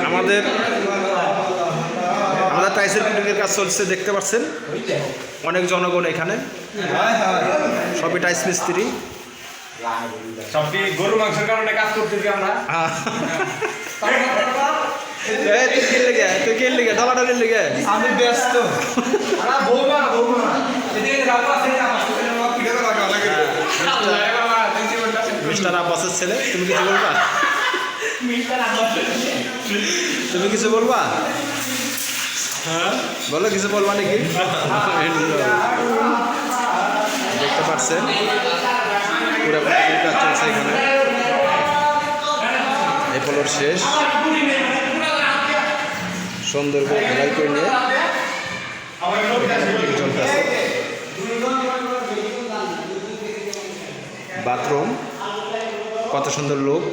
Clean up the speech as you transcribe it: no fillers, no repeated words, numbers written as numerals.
আমাদের আমাদের টাইসের ফিটিংয়ের কাজ চলছে, দেখতে পাচ্ছেন অনেক জনগণ এখানে, সবই টাইস মিস্ত্রি। সবটি গরু মাংসের কারণে কাজ করতেছি আমরা। তুই কে লেগে ডলাডলের লেগে আমি ব্যস্ত। মিস্টার আব্বাসের ছেলে, তুমি কিছু বলবা? তুমি কিছু বলবা? বলো, কিছু বলবা নাকি? দেখতে পাচ্ছেন পুরো কাজ চলছে এখানে। এই ফলোর শেষ, সুন্দর করে ঢালাই করে নিয়ে চলতেছে। বাথরুম, কত সুন্দর লোক।